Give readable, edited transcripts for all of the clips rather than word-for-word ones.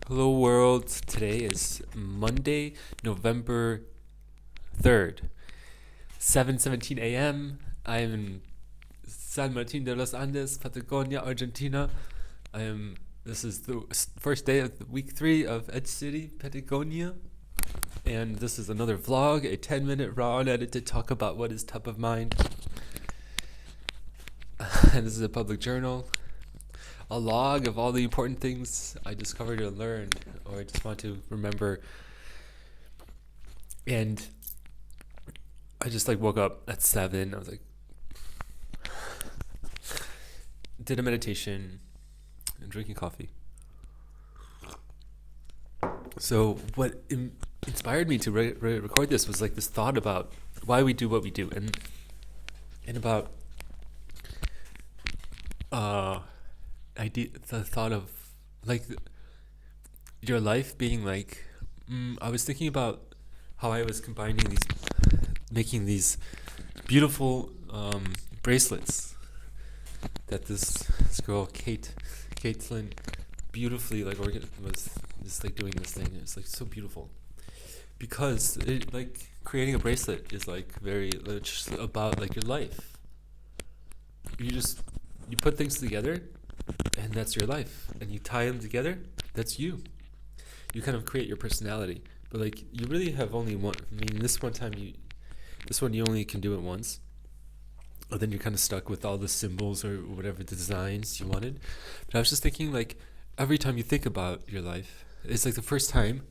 Hello world. Today is Monday, November 3rd, 7:17 a.m. I'm in San Martin de los Andes, Patagonia, Argentina. This is the first day of week 3 of Edge City, Patagonia. And this is another vlog, a 10-minute raw unedited talk about what is top of mind. And this is a public journal. A log of all the important things I discovered or learned, or I just want to remember. And I just woke up at 7. I was did a meditation and drinking coffee. So what inspired me to record this was this thought about why we do what we do, and about the thought of your life being I was thinking about how I was making these beautiful bracelets that this girl Caitlin beautifully was just doing this thing. It's so beautiful because creating a bracelet is very just about your life. You put things together, and that's your life, and you tie them together, that's you. You kind of create your personality, but you really have only one. I mean, this one you only can do it once, or then you're kind of stuck with all the symbols or whatever designs you wanted. But I was just thinking, every time you think about your life, it's the first time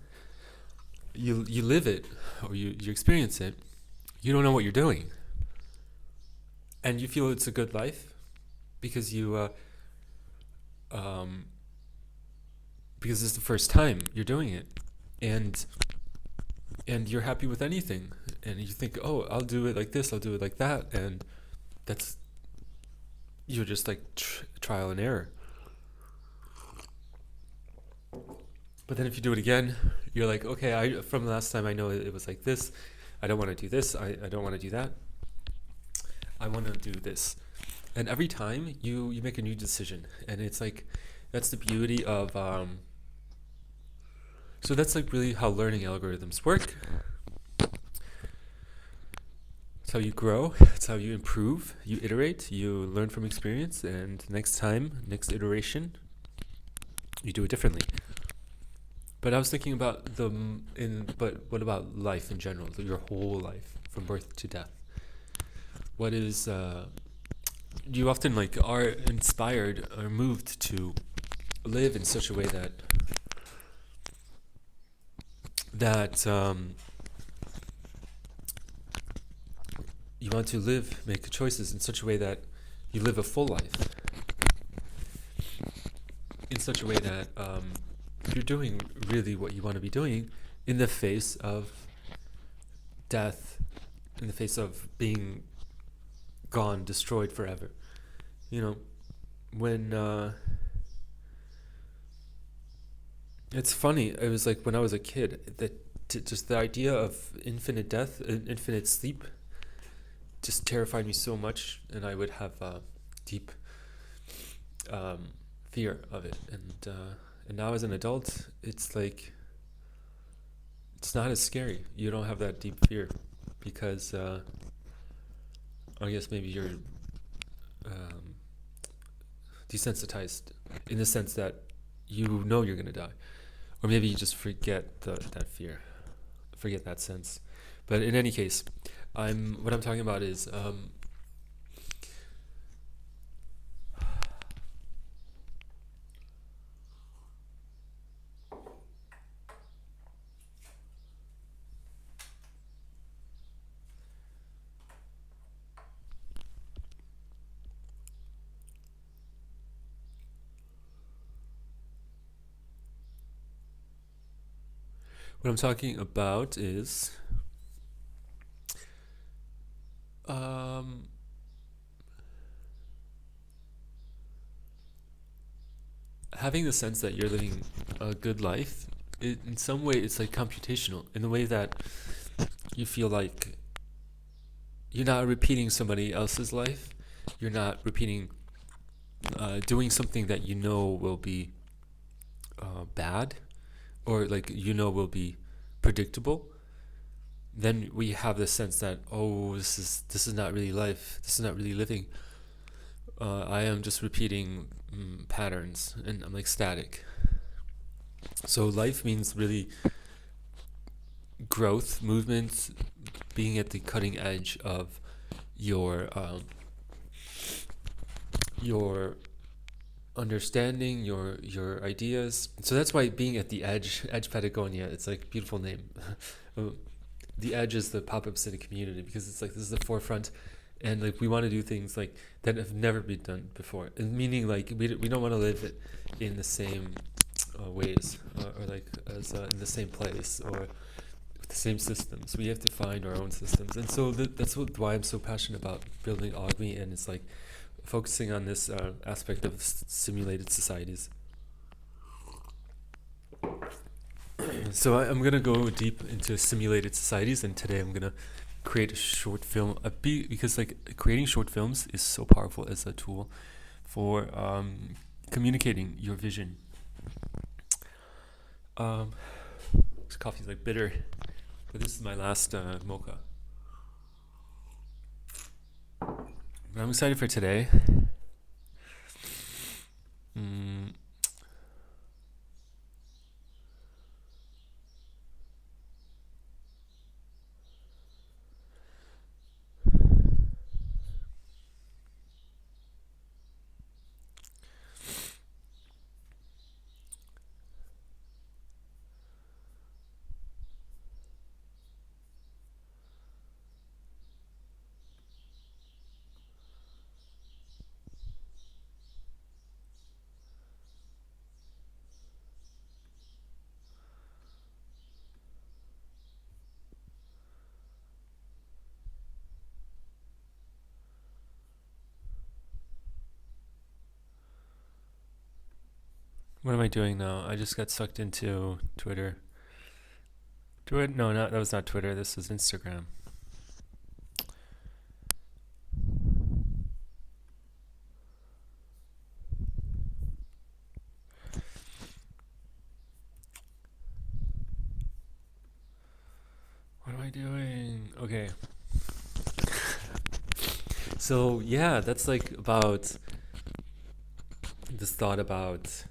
you live it, or you experience it. You don't know what you're doing, and you feel it's a good life because because it's the first time you're doing it, and you're happy with anything, and you think, oh, I'll do it like this, I'll do it like that, and you're just trial and error. But then if you do it again, you're okay, from last time I know it was like this. I don't want to do this. I don't want to do that. I want to do this. And every time you make a new decision, and it's that's the beauty of so that's really how learning algorithms work. It's how you grow, it's how you improve, you iterate, you learn from experience, and next iteration, you do it differently. But I was thinking about but what about life in general, your whole life from birth to death? What is you often are inspired or moved to live in such a way that you want to make choices in such a way that you live a full life, in such a way that you're doing really what you want to be doing in the face of death, in the face of being gone, destroyed forever. When it's funny, it was when I was a kid, just the idea of infinite death and infinite sleep just terrified me so much, and I would have deep fear of it. And now as an adult, it's it's not as scary. You don't have that deep fear because I guess maybe you're desensitized in the sense that you know you're gonna die, or maybe you just forget that fear, forget that sense. But in any case, what I'm talking about is what I'm talking about is having the sense that you're living a good life. In some way, it's computational in the way that you feel you're not repeating somebody else's life. You're not repeating doing something that you know will be bad. or like will be predictable, then we have this sense that, oh, this is not really life. This is not really living. I am just repeating patterns, and I'm like static. So life means really growth, movement, being at the cutting edge of your understanding, your ideas. So that's why being at the edge Patagonia, it's like beautiful name. The edge is the pop-up city community, because it's like this is the forefront, and like we want to do things like that have never been done before, and meaning like we don't want to live it in the same ways, or like as in the same place, or with the same systems. We have to find our own systems, and so that's why I'm so passionate about building Augme, and it's like focusing on this aspect of simulated societies. So I'm going to go deep into simulated societies, and today I'm going to create a short film, because like creating short films is so powerful as a tool for communicating your vision. This coffee's like bitter, but this is my last mocha. I'm excited for today. What am I doing now? I just got sucked into Twitter. No, that was not Twitter. This is Instagram. What am I doing? Okay. So yeah, that's like about this thought about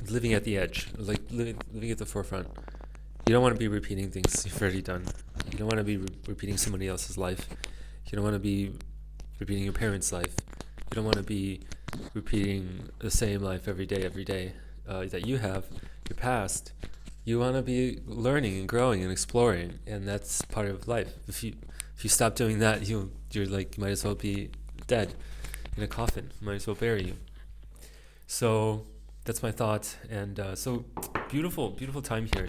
living at the edge, like living at the forefront. You don't want to be repeating things you've already done. You don't want to be repeating somebody else's life. You don't want to be repeating your parents' life. You don't want to be repeating the same life every day that you have, your past. You want to be learning and growing and exploring, and that's part of life. If you stop doing that, you're like, you might as well be dead in a coffin. Might as well bury you. So that's my thought, and so beautiful time here.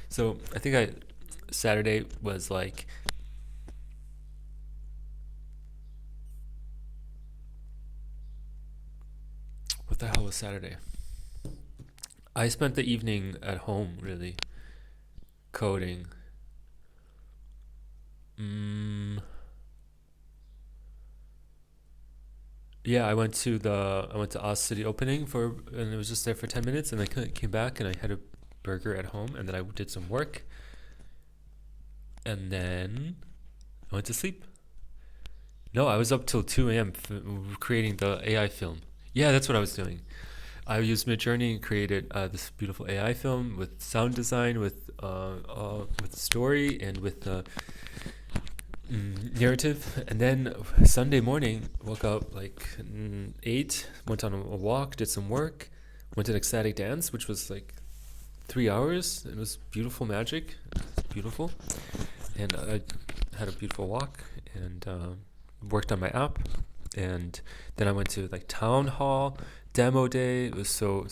So I think Saturday was like, what the hell was Saturday? I spent the evening at home, really, coding. Yeah, I went to Oz City opening and it was just there for 10 minutes, and I came back and I had a burger at home, and then I did some work, and then I went to sleep. No, I was up till 2 a.m. Creating the AI film. Yeah, that's what I was doing. I used Midjourney and created this beautiful AI film with sound design, with story, and with narrative. And then Sunday morning, woke up like 8, went on a walk, did some work, went to an ecstatic dance, which was like 3 hours. It was beautiful magic. Beautiful. And I had a beautiful walk, and worked on my app. And then I went to like town hall demo day. It was so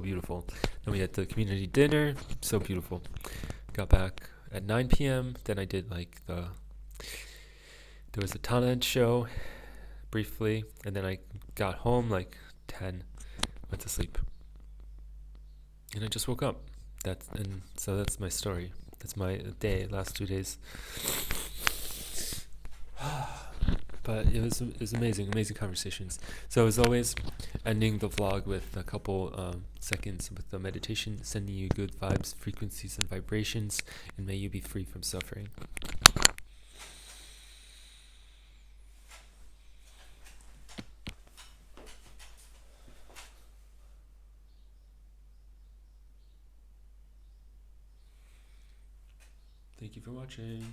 beautiful. Then we had the community dinner. So beautiful. Got back at 9 p.m. Then I did like there was a talent show briefly, and then I got home like 10, went to sleep, and I just woke up. So that's my story. That's my day, last 2 days. But it was amazing conversations. So as always, ending the vlog with a couple seconds with the meditation, sending you good vibes, frequencies, and vibrations, and may you be free from suffering. Thank you for watching.